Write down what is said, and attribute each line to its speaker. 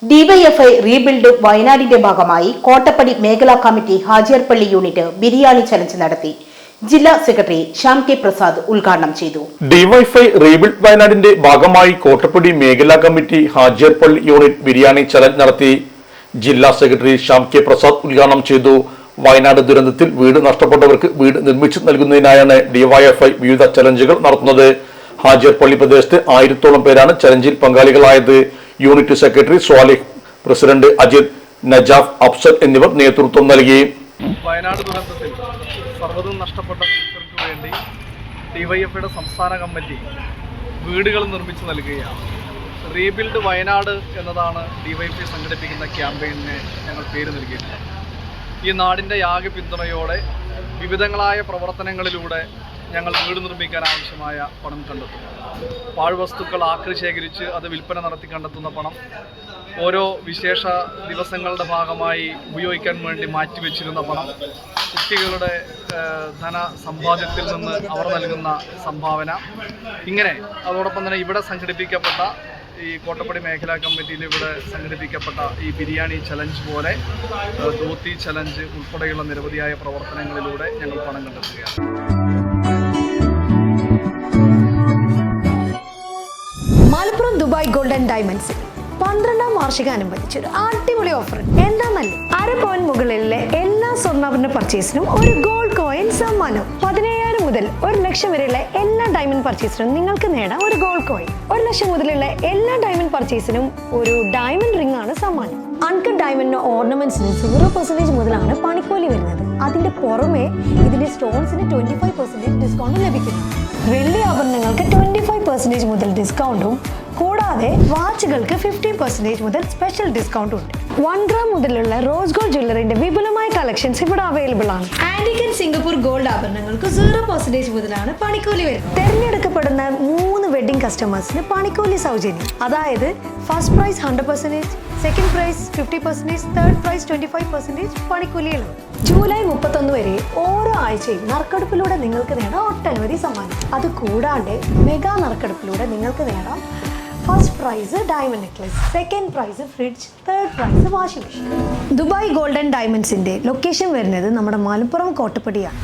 Speaker 1: DYFI rebuild വയനാടിന്റെ ഭാഗമായി കോട്ടപ്പടി മേഖലാ committee Hajiyarpalli unit biryani challenge നടത്തി. ജില്ലാ സെക്രട്ടറി ശ്യാം കെ പ്രസാദ് ഉദ്ഘാടനം ചെയ്തു.
Speaker 2: ഡിവൈഎഫ്ഐ റീബിൽഡ് വയനാടിന്റെ ഭാഗമായി കോട്ടപ്പടി മേഖലാ committee Hajiyarpalli unit biryani challenge നടത്തി. ജില്ലാ സെക്രട്ടറി ശ്യാം കെ പ്രസാദ് ഉദ്ഘാടനം ചെയ്തു. വയനാട് ദുരന്തത്തിൽ വീട് നഷ്ടപ്പെട്ടവർക്ക് വീട് നിർമ്മിച്ചു നൽകുന്നതിനായാണ് ഡിവൈഎഫ്ഐ വിവിധ ചലഞ്ചുകൾ നടത്തുന്നത്. ഹാജിയാർപള്ളി പ്രദേശത്ത് 1000-ഓളം പേരാണ് ചലഞ്ചിൽ പങ്കാളികളായത്. Unit secretary Swalih, president Ajith, Najaf, Afsal എന്നിവർ നേതൃത്വം നൽകി.
Speaker 3: വയനാട് ദുരന്തത്തിൽ സർവ്വതും നഷ്ടപ്പെട്ട മനുഷ്യർക്ക് വേണ്ടി ഡിവൈഎഫ്ഐയുടെ സംസ്ഥാന കമ്മിറ്റി വീടുകൾ നിർമ്മിച്ചു നൽകുകയാണ്. റീബിൽഡ് വയനാട് എന്നതാണ് ഡിവൈഎഫ്ഐ സംഘടിപ്പിക്കുന്ന ക്യാമ്പയിന് ഞങ്ങൾ പേര് നൽകിയിട്ടുള്ളത്. ഈ നാടിൻ്റെ ആകെ പിന്തുണയോടെ വിവിധങ്ങളായ പ്രവർത്തനങ്ങളിലൂടെ ഞങ്ങൾ വീട് നിർമ്മിക്കാൻ ആവശ്യമായ പണം കണ്ടെത്തും. പാഴ്വസ്തുക്കൾ ആക്രി ശേഖരിച്ച് അത് വിൽപ്പന നടത്തി കണ്ടെത്തുന്ന പണം ഓരോ വിശേഷ ദിവസങ്ങളുടെ ഭാഗമായി ഉപയോഗിക്കാൻ വേണ്ടി മാറ്റിവെച്ചിരുന്ന പണം, കുട്ടികളുടെ ധന സമ്പാദ്യത്തിൽ നിന്ന് അവർ നൽകുന്ന സംഭാവന, ഇങ്ങനെ അതോടൊപ്പം തന്നെ ഇവിടെ സംഘടിപ്പിക്കപ്പെട്ട ഈ കോട്ടപ്പടി മേഖലാ കമ്മിറ്റിയിൽ ഇവിടെ സംഘടിപ്പിക്കപ്പെട്ട ഈ ബിരിയാണി ചലഞ്ച് പോലെ ധോത്തി ചലഞ്ച് ഉൾപ്പെടെയുള്ള നിരവധിയായ പ്രവർത്തനങ്ങളിലൂടെ ഞങ്ങൾ പണം കണ്ടെത്തുകയാണ്.
Speaker 4: മലപ്പുറം ദുബായ് ഗോൾഡൻ ഡയമണ്ട്സ് 12ാം വാർഷികാനുബന്ധിച്ച് ഒരു അടിപൊളി ഓഫർ. എന്താണെന്നല്ലേ, 1/2 പവൻ മുകളിലെ എല്ലാ സ്വർണ്ണാഭരണ പർച്ചേസിനും ഒരു ഗോൾഡ് കോയിൻ സമ്മാനം. 17,000 മുതൽ 1 ലക്ഷം വരെയുള്ള എല്ലാ ഡയമണ്ട് പർച്ചേസിനും നിങ്ങൾക്ക് നേടാം ഒരു ഗോൾഡ് കോയിൻ. 1 ലക്ഷം മുതലുള്ള എല്ലാ ഡയമണ്ട് പർച്ചേസിനും ഒരു ഡയമണ്ട് റിംഗ് ആണ് സമ്മാനം. അൺകട്ട് ഡയമണ്ടിന് ഓർണമെന്റ്സിന് 0% മുതലാണ് പണിക്കൂലി വരുന്നത്. അതിന്റെ പുറമെ ഇതിന്റെ സ്റ്റോൺസിന് 25% ഡിസ്കൗണ്ട് ലഭിക്കുന്നു. വെള്ളി ആഭരണങ്ങൾക്ക് 25% മുതൽ ഡിസ്കൗണ്ടും കൂടാതെ വാച്ചുകൾക്ക് 15% മുതൽ സ്പെഷ്യൽ ഡിസ്കൗണ്ടും ഉണ്ട്. 1 ഗ്രാം മുതലുള്ള റോസ് ഗോൾഡ് ജ്വല്ലറിന്റെ വിപുലമായ കളക്ഷൻസ് ഇവിടെ അവൈലബിൾ ആണ്. ആന്റിക് ആൻഡ് സിംഗപ്പൂർ ഗോൾഡ് ആഭരണങ്ങൾക്ക് 0% മുതലാണ് പണിക്കൂലി വരുന്നത്. തെരഞ്ഞെടുക്കപ്പെടുന്ന 3 വെഡിംഗ് കസ്റ്റമേഴ്സിന് പണിക്കൂലി സൗജന്യം. അതായത് first prize 100%, second prize 50%, third prize 25% പണിക്കൂലികളും. ജൂലൈ 31 വരെ ഓരോ ആഴ്ചയും നറുക്കെടുപ്പിലൂടെ നിങ്ങൾക്ക് നേടാം ഒട്ടനവധി സമ്മാനം. അത് കൂടാണ്ട് മെഗാ നറുക്കെടുപ്പിലൂടെ നിങ്ങൾക്ക് നേടാം first prize diamond necklace, second prize fridge, third prize washing machine. Dubai golden ഡയമണ്ട്സിന്റെ ലൊക്കേഷൻ വരുന്നത് നമ്മുടെ മലപ്പുറം കോട്ടപ്പടിയാണ്.